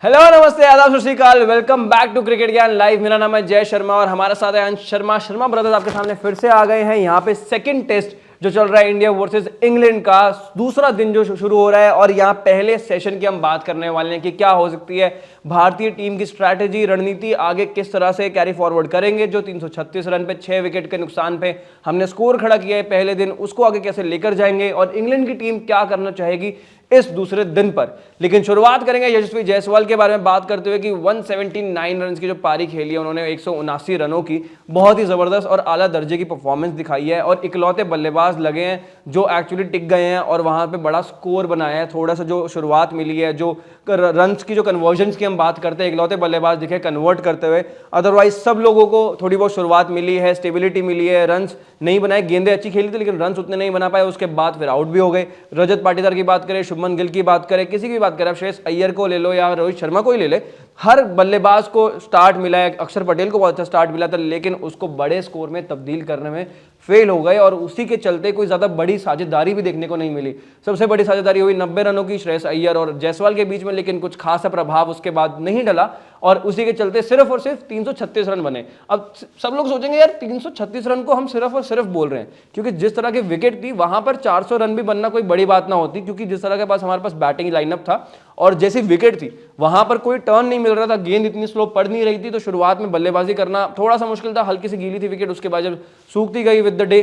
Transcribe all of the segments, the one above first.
Hello नमस्ते आदाब सत श्री अकाल, वेलकम बैक टू क्रिकेट ज्ञान लाइव। मेरा नाम है जय शर्मा और हमारे साथ है अंश शर्मा ब्रदर्स आपके सामने फिर से आ गए हैं। यहाँ पे सेकंड टेस्ट जो चल रहा है इंडिया वर्सेस इंग्लैंड का दूसरा दिन जो शुरू हो रहा है और यहाँ पहले सेशन की हम बात करने वाले हैं कि क्या हो सकती है भारतीय टीम की स्ट्रैटेजी रणनीति, आगे किस तरह से कैरी फॉरवर्ड करेंगे। जो 336 रन पे 6 विकेट के नुकसान पे हमने स्कोर खड़ा किया है पहले दिन, उसको आगे कैसे लेकर जाएंगे और इंग्लैंड की टीम क्या करना चाहेगी इस दूसरे दिन पर। लेकिन शुरुआत करेंगे यशस्वी जायसवाल के बारे में बात करते हुए कि 179 रन की जो पारी खेली है उन्होंने 179 रनों की बहुत ही जबरदस्त और आला दर्जे की परफॉर्मेंस दिखाई है और इकलौते बल्लेबाज लगे हैं जो एक्चुअली टिक गए हैं और वहां पे बड़ा स्कोर बनाया है। थोड़ा सा जो शुरुआत मिली है, जो रन्स की जो कन्वर्जन्स की हम बात करते हैं, इकलौते बल्लेबाज दिखे कन्वर्ट करते हुए। अदरवाइज सब लोगों को थोड़ी बहुत शुरुआत मिली है, स्टेबिलिटी मिली है, रन्स नहीं बनाए, गेंदें अच्छी खेली थी लेकिन रन्स उतने नहीं बना पाए, उसके बाद फिर आउट भी हो गए। रजत पाटीदार की बात करें, शुभमन गिल की बात करें, किसी की बात करें, श्रेयस अय्यर को ले लो या रोहित शर्मा को ही ले ले, हर बल्लेबाज को स्टार्ट मिला है। अक्षर पटेल को बहुत अच्छा स्टार्ट मिला था लेकिन उसको बड़े स्कोर में तब्दील करने में फेल हो गए और उसी के चलते कोई ज्यादा बड़ी साझेदारी भी देखने को नहीं मिली। सबसे बड़ी साझेदारी हुई 90 रनों की श्रेयस अय्यर और जायसवाल के बीच में, लेकिन कुछ खासा प्रभाव उसके बाद नहीं डला और उसी के चलते सिर्फ और सिर्फ 336 रन बने। अब सब लोग सोचेंगे यार 336 रन को हम सिर्फ और सिर्फ बोल रहे हैं क्योंकि जिस तरह की विकेट थी वहां पर 400 रन भी बनना कोई बड़ी बात ना होती, क्योंकि जिस तरह के पास हमारे पास बैटिंग लाइनअप था और जैसी विकेट थी वहां पर कोई टर्न नहीं मिल रहा था, गेंद इतनी स्लो पड़ नहीं रही थी, तो शुरुआत में बल्लेबाजी करना थोड़ा सा मुश्किल था। हल्की सी गीली थी विकेट, उसके बाद जब सूखती गई विद द डे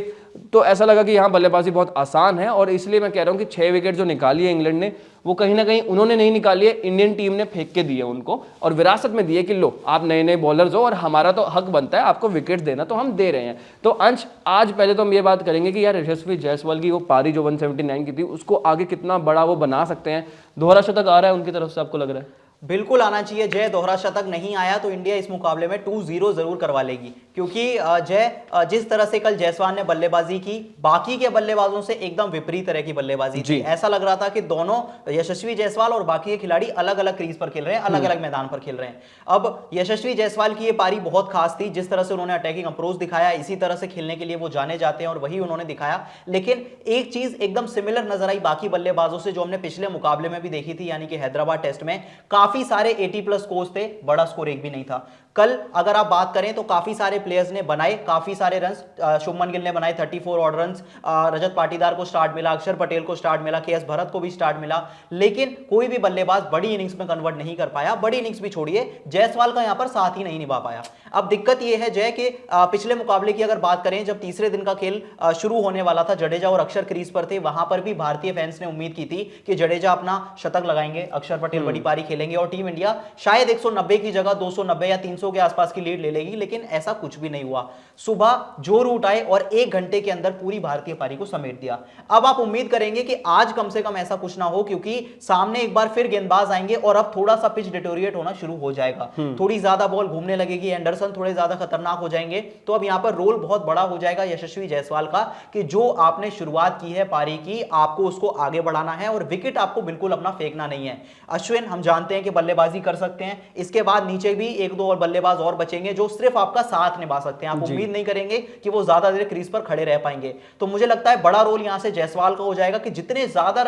तो ऐसा लगा कि यहाँ बल्लेबाजी बहुत आसान है और इसलिए मैं कह रहा हूँ कि 6 विकेट जो निकाली है इंग्लैंड ने वो कहीं ना कहीं उन्होंने नहीं निकाली है, इंडियन टीम ने फेंक के दिए उनको और विरासत में दिए कि लो आप नए नए बॉलर्स हो और हमारा तो हक बनता है आपको विकेट देना, तो हम दे रहे हैं। तो अंश, आज पहले तो हम ये बात करेंगे कि यार यशस्वी जायसवाल की वो पारी जो 179 की थी उसको आगे कितना बड़ा वो बना सकते हैं। दोहरा शतक आ रहा है उनकी तरफ से, आपको लग रहा है? बिल्कुल आना चाहिए जय। दोहरा शतक नहीं आया तो इंडिया इस मुकाबले में 2-0 जरूर करवा लेगी, क्योंकि जय जिस तरह से कल जायसवाल ने बल्लेबाजी की बाकी के बल्लेबाजों से एकदम विपरीत तरह की बल्लेबाजी थी। ऐसा लग रहा था कि दोनों यशस्वी जायसवाल और बाकी के खिलाड़ी अलग अलग क्रीज पर खेल रहे हैं, अलग अलग मैदान पर खेल रहे हैं। अब यशस्वी जायसवाल की ये पारी बहुत खास थी, जिस तरह से उन्होंने अटैकिंग अप्रोच दिखाया, इसी तरह से खेलने के लिए वो जाने जाते हैं और वही उन्होंने दिखाया। लेकिन एक चीज एकदम सिमिलर नजर आई बाकी बल्लेबाजों से जो हमने पिछले मुकाबले में भी देखी थी, यानी कि हैदराबाद टेस्ट में काफी सारे 80+ स्कोर्स थे, बड़ा स्कोर एक भी नहीं था। कल अगर आप बात करें तो काफी सारे प्लेयर्स ने बनाए काफी सारे रन्स। शुभमन गिल ने बनाए 34 ऑड रन्स, रजत पाटीदार को स्टार्ट मिला, अक्षर पटेल को स्टार्ट मिला, केएस भरत को भी स्टार्ट मिला, लेकिन कोई भी बल्लेबाज बड़ी इनिंग्स में कन्वर्ट नहीं कर पाया। बड़ी इनिंग्स भी छोड़िए, जायसवाल का यहां पर साथ ही नहीं निभा पाया। अब दिक्कत यह है जय कि पिछले मुकाबले की अगर बात करें, जब तीसरे दिन का खेल शुरू होने वाला था, जडेजा और अक्षर क्रीज पर थे, वहां पर भी भारतीय फैंस ने उम्मीद की थी कि जडेजा अपना शतक लगाएंगे, अक्षर पटेल बड़ी पारी खेलेंगे और टीम इंडिया शायद 190 की जगह 290 या 300 के आसपास की लीड ले लेगी, लेकिन ऐसा कुछ भी नहीं हुआ। सुबह जो रूट आए और 1 घंटे के अंदर पूरी भारतीय पारी को समेट दिया। अब आप उम्मीद करेंगे कि आज कम से कम ऐसा कुछ ना हो, क्योंकि सामने एक बार फिर गेंदबाज आएंगे और अब थोड़ा सा पिच डिटोरिएट होना शुरू हो जाएगा, थोड़ी ज्यादा बॉल घूमने लगेगी, एंडरसन थोड़े ज्यादा खतरनाक हो जाएंगे। तो अब यहां पर रोल बहुत बड़ा हो जाएगा यशस्वी जायसवाल का कि जो आपने शुरुआत की है पारी की, आपको उसको आगे बढ़ाना है और विकेट आपको बिल्कुल अपना फेंकना नहीं है। अश्विन हम जानते हैं कि बल्लेबाजी कर सकते हैं, इसके बाद नीचे भी 1-2 और बल्लेबाज और बचेंगे जो सिर्फ आपका साथ निभा सकते हैं। आप उम्मीद नहीं करेंगे कि वो ज्यादा देर क्रीज पर खड़े रह पाएंगे। तो मुझे लगता है बड़ा रोल यहां से जायसवाल का हो जाएगा कि जितने ज्यादा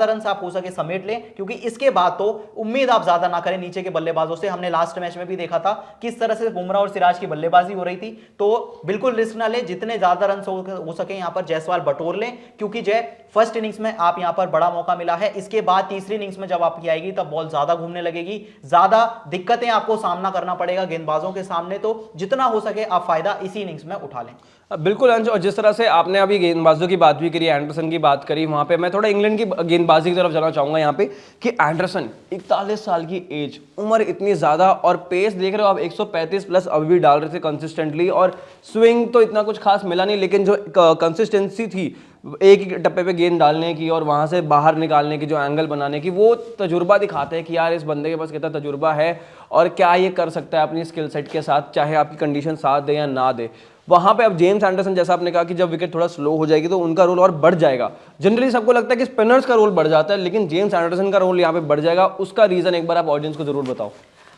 रन आप हो सके समेट लें, क्योंकि इसके बाद तो उम्मीद आप ज्यादा ना करें नीचे के बल्लेबाजों से। हमने लास्ट मैच में भी देखा था किस तरह से बुमराह और सिराज की बल्लेबाजी हो रही थी, तो बिल्कुल रिस्क ना लें, जितने ज्यादा रन हो सके यहां पर जायसवाल बटोर लें, क्योंकि जय फर्स्ट इनिंग्स में आप यहां पर बड़ा मौका मिला है। इसके बाद तीसरी इनिंग्स में जब आपकी आएगी तब बॉल ज्यादा घूमने लगेगी, ज्यादा दिक्कतें आपको सामना करना पड़ेगा गेंदबाजों के सामने, तो जितना हो सके आप फायदा इसी इनिंग्स में उठा लें। बिल्कुल अंश, और जिस तरह से आपने अभी गेंदबाजों की बात भी करी, एंडरसन की बात करी, वहां पे मैं थोड़ा इंग्लैंड की गेंदबाजी की तरफ जाना चाहूंगा यहाँ पे कि एंडरसन 41 साल की एज, उम्र इतनी ज्यादा और पेस देख रहे हो आप 135 प्लस अभी भी डाल रहे थे कंसिस्टेंटली, और स्विंग तो इतना कुछ खास मिला नहीं, लेकिन जो कंसिस्टेंसी थी एक ही टप्पे पे गेंद डालने की और वहां से बाहर निकालने की, जो एंगल बनाने की, वो तजुर्बा दिखाते हैं कि यार इस बंदे के पास कितना तजुर्बा है और क्या ये कर सकता है अपनी स्किल सेट के साथ, चाहे आपकी कंडीशन साथ दे या ना दे। वहां पे अब जेम्स एंडरसन, जैसा आपने कहा कि जब विकेट थोड़ा स्लो हो जाएगी तो उनका रोल और बढ़ जाएगा। जनरली सबको लगता है कि स्पिनर्स का रोल बढ़ जाता है, लेकिन जेम्स एंडरसन का रोल यहाँ पे बढ़ जाएगा। उसका रीजन एक बार आप ऑडियंस को जरूर बताओ।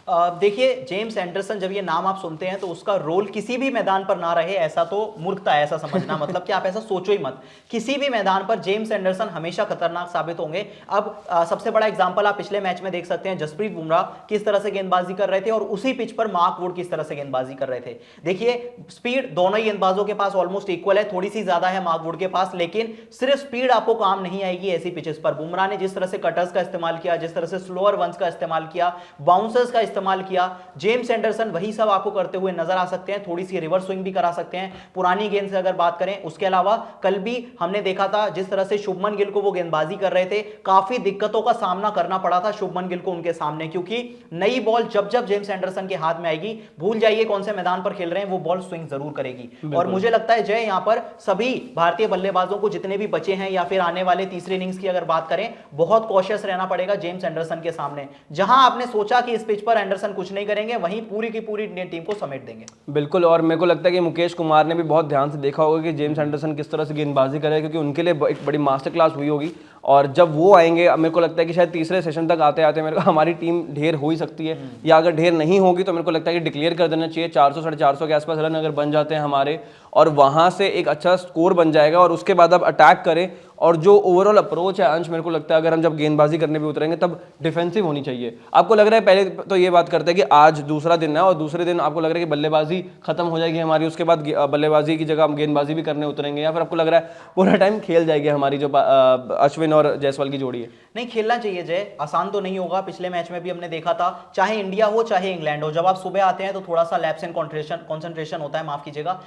देखिए, जेम्स एंडरसन जब ये नाम आप सुनते हैं तो उसका रोल किसी भी मैदान पर ना रहे ऐसा तो मूर्खता है ऐसा समझना। मतलब कि आप ऐसा सोचो ही मत। किसी भी मैदान पर जेम्स एंडरसन हमेशा खतरनाक साबित होंगे। अब सबसे बड़ा एग्जांपल आप पिछले मैच में देख सकते हैं, जसप्रीत बुमराह किस तरह से गेंदबाजी कर रहे थे और उसी पिच पर मार्क वुड किस तरह से गेंदबाजी कर रहे थे। देखिए, स्पीड दोनों ही गेंदबाजों के पास ऑलमोस्ट इक्वल है, थोड़ी सी ज्यादा है मार्क वुड के पास, लेकिन सिर्फ स्पीड आपको काम नहीं आएगी ऐसी पिचेस पर। बुमराह ने जिस तरह से कटर्स का इस्तेमाल किया, जिस तरह से स्लोअर वंस का इस्तेमाल किया, बाउंसर्स का इस्तेमाल किया, जेम्स एंडरसन वही सब आपको करते हुए नजर आ सकते हैं। थोड़ी सी रिवर्स स्विंग भी करा सकते हैं पुरानी गेंद से अगर बात करें। उसके अलावा कल भी हमने देखा था जिस तरह से शुभमन गिल को वो गेंदबाजी कर रहे थे, काफी दिक्कतों का सामना करना पड़ा था शुभमन गिल को उनके सामने, क्योंकि नई बॉल जब जब जेम्स एंडरसन के हाथ में आएगी, भूल जाइए कौन से मैदान पर खेल रहे हैं, वो बॉल स्विंग जरूर करेगी। और मुझे लगता है जय, यहां पर सभी भारतीय बल्लेबाजों को जितने भी बचे हैं या फिर आने वाले तीसरे इनिंग्स की अगर बात करें, बहुत कॉशियस रहना पड़ेगा जेम्स एंडरसन के सामने। जहां आपने सोचा कि इस पिच पर एंडरसन कुछ नहीं करेंगे, वहीं पूरी की पूरी इंडियन टीम को समेट देंगे। बिल्कुल, और मेरे को लगता है कि मुकेश कुमार ने भी बहुत ध्यान से देखा होगा कि जेम्स एंडरसन किस तरह से गेंदबाजी करे, क्योंकि उनके लिए एक बड़ी मास्टर क्लास हुई होगी। और जब वो आएंगे, मेरे को लगता है कि शायद तीसरे सेशन तक आते आते मेरे को हमारी टीम ढेर हो ही सकती है, या अगर ढेर नहीं होगी तो मेरे को लगता है कि डिक्लेयर कर देना चाहिए। 400 450 के आसपास रन अगर बन जाते हैं हमारे, और वहाँ से एक अच्छा स्कोर बन जाएगा, और उसके बाद आप अटैक करें। और जो ओवरऑल अप्रोच है अंश, मेरे को लगता है अगर हम जब गेंदबाजी करने भी उतरेंगे तब डिफेंसिव होनी चाहिए। आपको लग रहा है, पहले तो ये बात करते हैं कि आज दूसरा दिन है और दूसरे दिन आपको लग रहा है कि बल्लेबाजी खत्म हो जाएगी हमारी, उसके बाद बल्लेबाजी की जगह हम गेंदबाजी भी करने उतरेंगे, या फिर आपको लग रहा है पूरा टाइम खेल जाएगी हमारी जो अश्विन और जायसवाल की जोड़ी है? नहीं, खेलना चाहिए जय, आसान तो नहीं होगा। पिछले मैच में भी हमने देखा था, चाहे इंडिया हो चाहे इंग्लैंड हो, जब आप सुबह आते हैं तो थोड़ा सा लैप्स इन कंसंट्रेशन होता है, माफ कीजिएगा।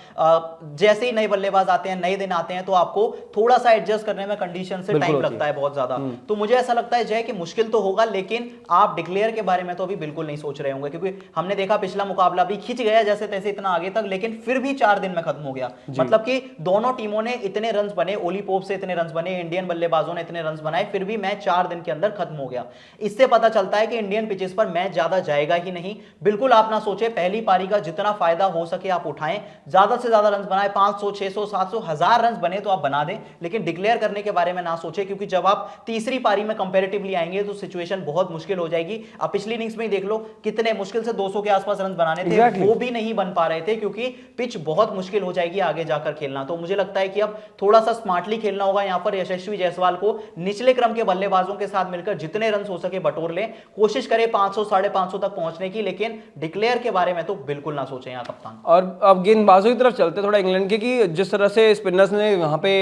जैसे ही नए बल्लेबाज आते हैं, नए दिन आते हैं, तो आपको थोड़ा सा एडजस्ट करने में कंडीशन से टाइम लगता है बहुत ज्यादा। तो मुझे ऐसा लगता है जय कि मुश्किल तो होगा, लेकिन आप डिक्लेयर के बारे में तो अभी बिल्कुल नहीं सोच रहे होंगे, क्योंकि हमने देखा पिछला मुकाबला भी खिंच गया जैसे तैसे इतना आगे तक, लेकिन फिर भी 4 दिन में खत्म हो गया। मतलब कि दोनों टीमों ने इतने रन बने, ओली पोप से इतने रन बने, इंडियन बल्लेबाजों ने इतने रन बनाए, फिर भी मैच 4 दिन के अंदर खत्म हो गया। इससे पता चलता है कि इंडियन पिचेस पर मैच ज्यादा जाएगा ही नहीं। बिल्कुल आप ना सोचे, पहली पारी का जितना फायदा हो सके आप उठाएं, ज्यादा से ज्यादा रन बनाए, 500 600 700 1000 रन बने तो आप बना दें, लेकिन डिक्लेयर करने के बारे में ना सोचे, क्योंकि जब आप तीसरी पारी में कंपैरेटिवली आएंगे तो सिचुएशन बहुत मुश्किल हो जाएगी। अब पिछली इनिंग्स में ही देख लो, कितने मुश्किल से 200 के आसपास रन बनाने थे, वो भी नहीं बन पा रहे थे, क्योंकि पिच बहुत मुश्किल हो जाएगी आगे जाकर खेलना। तो मुझे लगता है कि अब थोड़ा सा स्मार्टली खेलना होगा। यहां पर यशस्वी जायसवाल को निचले क्रम के बल्लेबाजों के साथ मिलकर जितने रन हो सके बटोर ले, कोशिश करें 500 550 तक पहुंचने की, लेकिन डिक्लेयर के बारे में तो बिल्कुल ना सोचें यहां कप्तान। और अब गेंदबाजों की तरफ चलते थोड़ा इंग्लैंड के, कि जिस तरह से स्पिनर्स ने वहाँ पे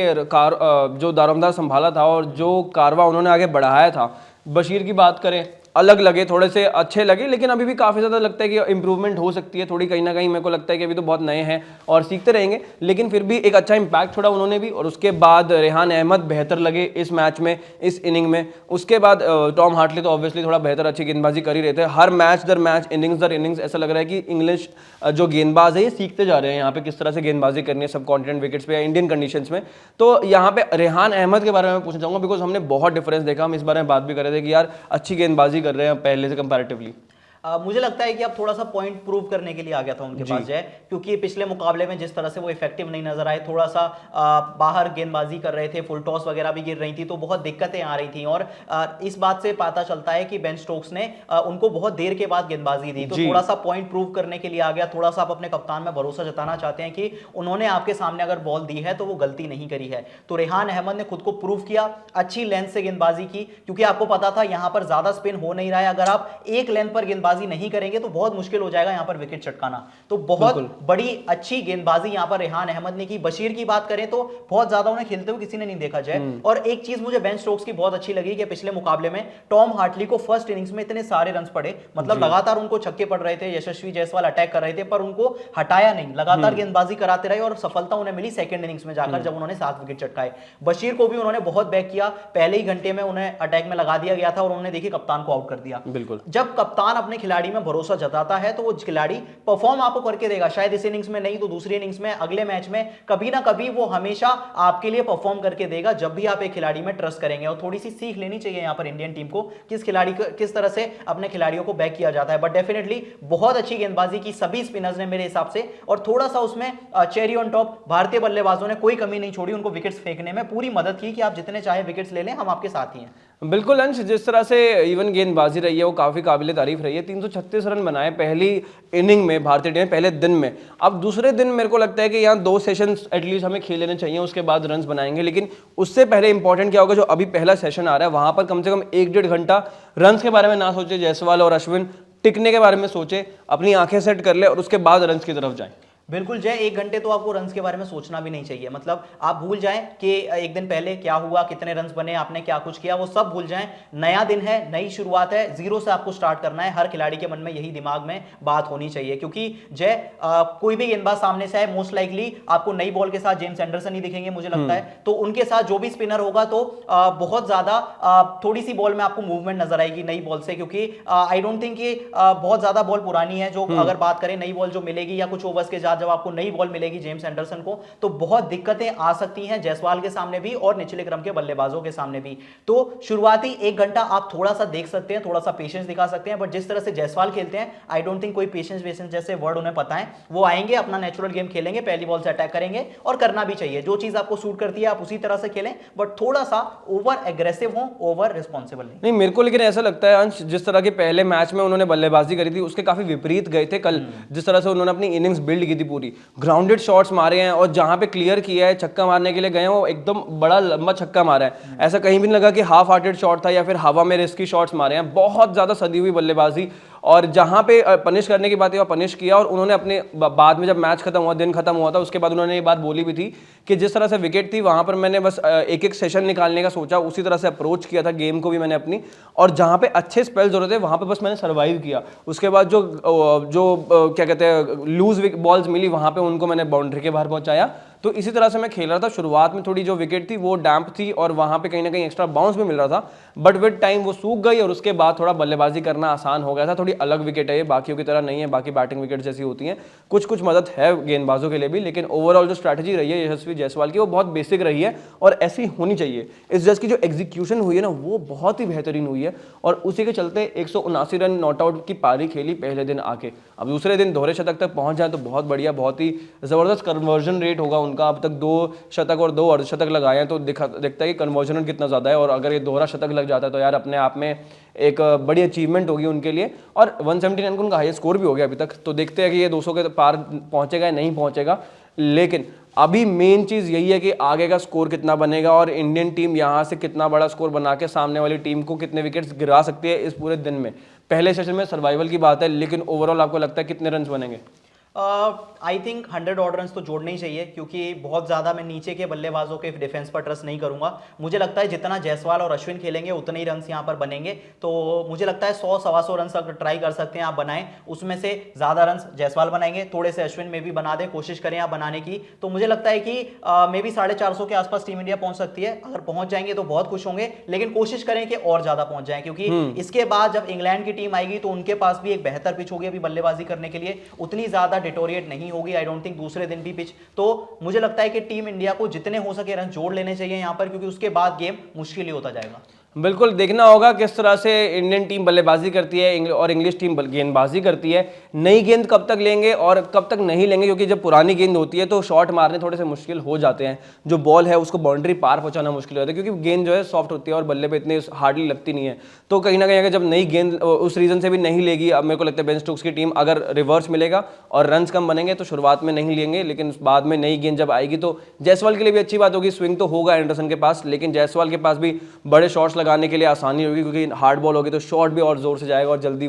जो दारोमदार संभाला था और जो कारवा उन्होंने आगे बढ़ाया था, बशीर की बात करें, अलग लगे, थोड़े से अच्छे लगे, लेकिन अभी भी काफ़ी ज़्यादा लगता है कि इंप्रूवमेंट हो सकती है थोड़ी, कहीं ना कहीं मेरे को लगता है कि अभी तो बहुत नए हैं और सीखते रहेंगे, लेकिन फिर भी एक अच्छा इंपैक्ट छोड़ा उन्होंने भी। और उसके बाद रेहान अहमद बेहतर लगे इस मैच में, इस इनिंग में। उसके बाद टॉम हार्टली तो ऑब्वियसली थोड़ा बेहतर अच्छी गेंदबाजी कर ही रहे थे। हर मैच दर मैच, इनिंग्स दर इनिंग्स ऐसा लग रहा है कि इंग्लिश जो गेंदबाज है ये सीखते जा रहे हैं यहाँ पे किस तरह से गेंदबाजी करनी है सब कॉन्टिनेंट विकेट्स पे या इंडियन कंडीशंस में। तो यहाँ पे रेहान अहमद के बारे में पूछना चाहूँगा, बिकॉज हमने बहुत डिफरेंस देखा, हम इस बारे में बात भी कर रहे थे कि यार अच्छी गेंदबाजी कर रहे हैं पहले से कंपैरेटिवली। मुझे लगता है कि अब थोड़ा सा पॉइंट प्रूव करने के लिए आ गया था उनके पास जय, क्योंकि पिछले मुकाबले में जिस तरह से वो इफेक्टिव नहीं नजर आए, थोड़ा सा बाहर गेंदबाजी कर रहे थे, फुल टॉस वगैरह भी गिर रही थी, तो बहुत दिक्कतें आ रही थी। और इस बात से पता चलता है कि बेन स्टोक्स ने उनको बहुत देर के बाद गेंदबाजी दी, तो थोड़ा सा पॉइंट प्रूव करने के लिए आ गया। थोड़ा सा आप अपने कप्तान में भरोसा जताना चाहते हैं कि उन्होंने आपके सामने अगर बॉल दी है तो वो गलती नहीं करी है। तो रेहान अहमद ने खुद को प्रूव किया, अच्छी लेंथ से गेंदबाजी की, क्योंकि आपको पता था यहां पर ज्यादा स्पिन हो नहीं रहा है। अगर आप एक लेंथ पर गेंदबाजी नहीं करेंगे तो बहुत मुश्किल हो जाएगा यहां पर विकेट चटकाना। तो बहुत बड़ी अच्छी गेंदबाजी यहां पर रेहान अहमद ने की। बशीर की बात करें तो बहुत ज्यादा उन्हें खेलते हुए किसी ने नहीं देखा जाए। और एक चीज मुझे बेन स्टोक्स की बहुत अच्छी लगी कि पिछले मुकाबले में टॉम हार्टली को फर्स्ट इनिंग्स में इतने सारे रन पड़े, मतलब लगातार उनको छक्के पड़ रहे थे, यशस्वी जायसवाल अटैक कर रहे थे, पर उनको हटाया नहीं, लगातार गेंदबाजी कराते रहे और सफलता उन्हें मिली सेकंड इनिंग्स में जाकर जब उन्होंने 7 विकेट चटकाए। बशीर को भी उन्होंने बहुत बैक किया, पहले ही घंटे में उन्हें अटैक में लगा दिया गया था और उन्होंने देखिए कप्तान को आउट कर दिया। बिल्कुल, जब कप्तान अपने खिलाड़ी में भरोसा जताता है तो वो खिलाड़ी परफॉर्म आपको करके देगा, शायद इस इनिंग्स में नहीं तो दूसरी इनिंग्स में, अगले मैच में, कभी ना कभी वो हमेशा आपके लिए परफॉर्म करके देगा जब भी आप एक खिलाड़ी में ट्रस्ट करेंगे। और थोड़ी सी सीख लेनी चाहिए यहां पर इंडियन टीम को, किस खिलाड़ी को किस तरह से अपने खिलाड़ियों को बैक किया जाता है। बट डेफिनेटली बहुत अच्छी गेंदबाजी की सभी स्पिनर्स ने मेरे हिसाब से, और थोड़ा सा उसमें चेरी ऑन टॉप भारतीय बल्लेबाजों ने कोई कमी नहीं छोड़ी, उनको विकेट्स फेंकने में पूरी मदद की कि आप जितने चाहे विकेट्स ले लें, हम आपके साथ ही हैं। बिल्कुल अंश, जिस तरह से इवन गेंदबाजी रही है वो काफ़ी काबिल तारीफ रही है। 336 रन बनाए पहली इनिंग में भारतीय टीम ने, पहले दिन में। अब दूसरे दिन मेरे को लगता है कि यहाँ 2 सेशंस एटलीस्ट हमें खेल लेने चाहिए, उसके बाद रन्स बनाएंगे। लेकिन उससे पहले इंपॉर्टेंट क्या होगा, जो अभी पहला सेशन आ रहा है वहां पर कम से कम 1-1.5 घंटा रन्स के बारे में ना सोचे जायसवाल और अश्विन, टिकने के बारे में सोचे, अपनी आंखें सेट कर ले और उसके बाद रन्स की तरफ जाएं। बिल्कुल जय, 1 घंटे तो आपको रन्स के बारे में सोचना भी नहीं चाहिए। मतलब आप भूल जाएं कि एक दिन पहले क्या हुआ, कितने रन्स बने, आपने क्या कुछ किया, वो सब भूल जाएं। नया दिन है, नई शुरुआत है, जीरो से आपको स्टार्ट करना है। हर खिलाड़ी के मन में यही दिमाग में बात होनी चाहिए, क्योंकि जय कोई भी गेंदबाज सामने से है, मोस्ट लाइकली आपको नई बॉल के साथ जेम्स एंडरसन ही दिखेंगे मुझे लगता है। तो उनके साथ जो भी स्पिनर होगा तो बहुत ज्यादा थोड़ी सी बॉल में आपको मूवमेंट नजर आएगी नई बॉल से, क्योंकि आई डोंट थिंक कि बहुत ज्यादा बॉल पुरानी है। जो अगर बात करें नई बॉल जो मिलेगी या कुछ ओवर्स के साथ जब आपको नई बॉल मिलेगी जेम्स एंडरसन को, तो बहुत दिक्कतें आ सकती हैं जायसवाल के सामने भी और निचले क्रम के बल्लेबाजों के सामने भी। तो शुरुआती 1 घंटा आप थोड़ा सा देख सकते हैं, थोड़ा सा पेशेंस दिखा सकते हैं, बट जिस तरह से जायसवाल खेलते हैं आई डोंट थिंक कोई पेशेंस जैसे वर्ड उन्हें पता है। वो आएंगे, अपना नेचुरल गेम खेलेंगे, पहली बॉल से अटैक करेंगे और करना भी चाहिए। जो चीज आपको सूट करती है आप उसी तरह से खेलें, बट थोड़ा सा ओवर एग्रेसिव हो, ओवर रिस्पॉन्सिबल नहीं। मेरे को लेकिन ऐसा लगता है अंश, जिस तरह के पहले मैच में उन्होंने बल्लेबाजी करी थी उसके काफी विपरीत गए थे कल। जिस तरह से उन्होंने अपनी इनिंग्स बिल्ड की थी, पूरी ग्राउंडेड शॉट्स मारे हैं और जहां पे क्लियर किया है, छक्का मारने के लिए गए हैं, वो एकदम बड़ा लंबा छक्का मारा है। ऐसा कहीं भी नहीं लगा कि हाफ हार्टेड शॉट था या फिर हवा में रिस्की शॉट्स मारे हैं। बहुत ज्यादा सदी हुई बल्लेबाजी, और जहां पे पनिश करने की बात है वो पनिश किया। और उन्होंने अपने बाद में जब मैच खत्म हुआ, दिन खत्म हुआ था, उसके बाद उन्होंने ये बात बोली भी थी कि जिस तरह से विकेट थी वहां पर मैंने बस एक एक सेशन निकालने का सोचा, उसी तरह से अप्रोच किया था गेम को भी मैंने अपनी, और जहां पे अच्छे स्पेल्स हो रहे थे वहां पे बस मैंने सर्वाइव किया। उसके बाद जो क्या कहते हैं लूज बॉल्स मिली वहां पे उनको मैंने बाउंड्री के बाहर पहुंचाया। तो इसी तरह से मैं खेल रहा था। शुरुआत में थोड़ी जो विकेट थी वो डैम्प थी और वहां पे कहीं ना कहीं एक्स्ट्रा बाउंस भी मिल रहा था, बट विद टाइम वो सूख गई और उसके बाद थोड़ा बल्लेबाजी करना आसान हो गया था। थोड़ी अलग विकेट है ये, बाकियों की तरह नहीं है, बाकी बैटिंग विकेट जैसी होती हैं। कुछ कुछ मदद है गेंदबाजों के लिए भी, लेकिन ओवरऑल जो स्ट्रैटेजी रही है यशस्वी जायसवाल की वो बहुत बेसिक रही है और ऐसी होनी चाहिए। इस जस्ट की जो एग्जीक्यूशन हुई है ना वो बहुत ही बेहतरीन हुई है, और उसी के चलते 179 रन नॉट आउट की पारी खेली पहले दिन आके। अब दूसरे दिन दोहरे शतक तक पहुंच जाए तो बहुत बढ़िया, बहुत ही जबरदस्त कन्वर्जन रेट होगा उनका। अब तक 2 शतक और 2 अर्धशतक लगाए हैं, तो दिखता है कि कन्वर्जन रेट कितना ज़्यादा है। और अगर ये दोहरा शतक लग जाता है तो यार अपने आप में एक बड़ी अचीवमेंट होगी उनके लिए। और 179 का उनका हाईएस्ट स्कोर भी हो गया अभी तक, तो देखते हैं कि ये 200 के पार पहुंचेगा या नहीं पहुंचेगा। लेकिन अभी मेन चीज़ यही है कि आगे का स्कोर कितना बनेगा और इंडियन टीम यहाँ से कितना बड़ा स्कोर बना के सामने वाली टीम को कितने विकेट्स गिरा सकती है इस पूरे दिन में। पहले सेशन में सर्वाइवल की बात है, लेकिन ओवरऑल आपको लगता है कितने रन बनेंगे? आई थिंक 100 ऑड रन तो जोड़ने ही चाहिए, क्योंकि बहुत ज़्यादा मैं नीचे के बल्लेबाजों के डिफेंस पर ट्रस्ट नहीं करूंगा। मुझे लगता है जितना जायसवाल और अश्विन खेलेंगे उतने ही रन यहाँ पर बनेंगे। तो मुझे लगता है 100-125 रन अगर ट्राई कर सकते हैं आप बनाएं, उसमें से ज़्यादा रन जायसवाल बनाएंगे, थोड़े से अश्विन में भी बना दें, कोशिश करें आप बनाने की। तो मुझे लगता है कि मे बी 450 के आसपास टीम इंडिया पहुंच सकती है। अगर पहुंच जाएंगे तो बहुत खुश होंगे, लेकिन कोशिश करें कि और ज़्यादा पहुंच जाएं, क्योंकि इसके बाद जब इंग्लैंड की टीम आएगी तो उनके पास भी एक बेहतर पिच होगी अभी बल्लेबाजी करने के लिए, उतनी ज़्यादा डिटोरिएट नहीं होगी आई डोंट थिंक दूसरे दिन भी पिच। तो मुझे लगता है कि टीम इंडिया को जितने हो सके रन जोड़ लेने चाहिए यहां पर, क्योंकि उसके बाद गेम मुश्किल ही होता जाएगा। बिल्कुल देखना होगा किस तरह से इंडियन टीम बल्लेबाजी करती है और इंग्लिश टीम गेंदबाजी करती है। नई गेंद कब तक लेंगे और कब तक नहीं लेंगे, क्योंकि जब पुरानी गेंद होती है तो शॉट मारने थोड़े से मुश्किल हो जाते हैं। जो बॉल है उसको बाउंड्री पार पहुंचाना मुश्किल हो जाता है, क्योंकि गेंद जो है सॉफ्ट होती है और बल्ले पे इतनी हार्डली लगती नहीं है। तो कहीं ना कहीं अगर जब नई गेंद उस रीजन से भी नहीं लेगी, अब मेरे को लगता है बेन स्टोक्स की टीम अगर रिवर्स मिलेगा और रन कम बनेंगे तो शुरुआत में नहीं लेंगे, लेकिन बाद में नई गेंद जब आएगी तो जायसवाल के लिए भी अच्छी बात होगी। स्विंग तो होगा एंडरसन के पास, लेकिन जायसवाल के पास भी बड़े शॉट्स लगाने के लिए आसानी होगी, क्योंकि हार्ड बॉल होगी तो शॉट भी और जोर से जाएगा और जल्दी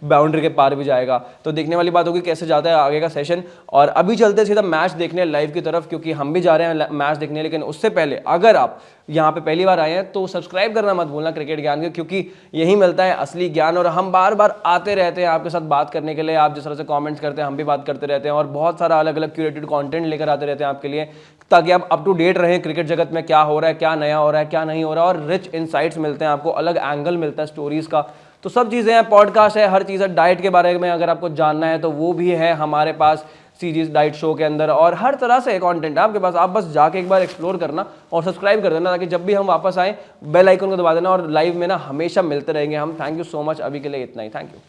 बाउंड्री के पार भी जाएगा। तो देखने वाली बात होगी कैसे जाता है आगे का सेशन। और अभी चलते सीधा मैच देखने लाइव की तरफ, क्योंकि हम भी जा रहे हैं मैच देखने। लेकिन उससे पहले अगर आप यहाँ पे पहली बार आए हैं तो सब्सक्राइब करना मत भूलना क्रिकेट ज्ञान के, क्योंकि यही मिलता है असली ज्ञान। और हम बार बार आते रहते हैं आपके साथ बात करने के लिए। आप जिस तरह से कमेंट्स करते हैं हम भी बात करते रहते हैं, और बहुत सारा अलग अलग क्यूरेटेड कंटेंट लेकर आते रहते हैं आपके लिए, ताकि आप अप टू डेट रहें क्रिकेट जगत में क्या हो रहा है, क्या नया हो रहा है, क्या नहीं हो रहा है। और रिच इनसाइट्स मिलते हैं आपको, अलग एंगल मिलता है स्टोरीज का। तो सब चीज़ें हैं, पॉडकास्ट है, हर चीज़ है। डाइट के बारे में अगर आपको जानना है तो वो भी है हमारे पास सीरीज डाइट शो के अंदर, और हर तरह से कंटेंट है आपके पास। आप बस जाके एक बार एक्सप्लोर करना और सब्सक्राइब कर देना, ताकि जब भी हम वापस आए बेल आइकन को दबा देना, और लाइव में ना हमेशा मिलते रहेंगे हम। थैंक यू सो मच, अभी के लिए इतना ही, थैंक यू।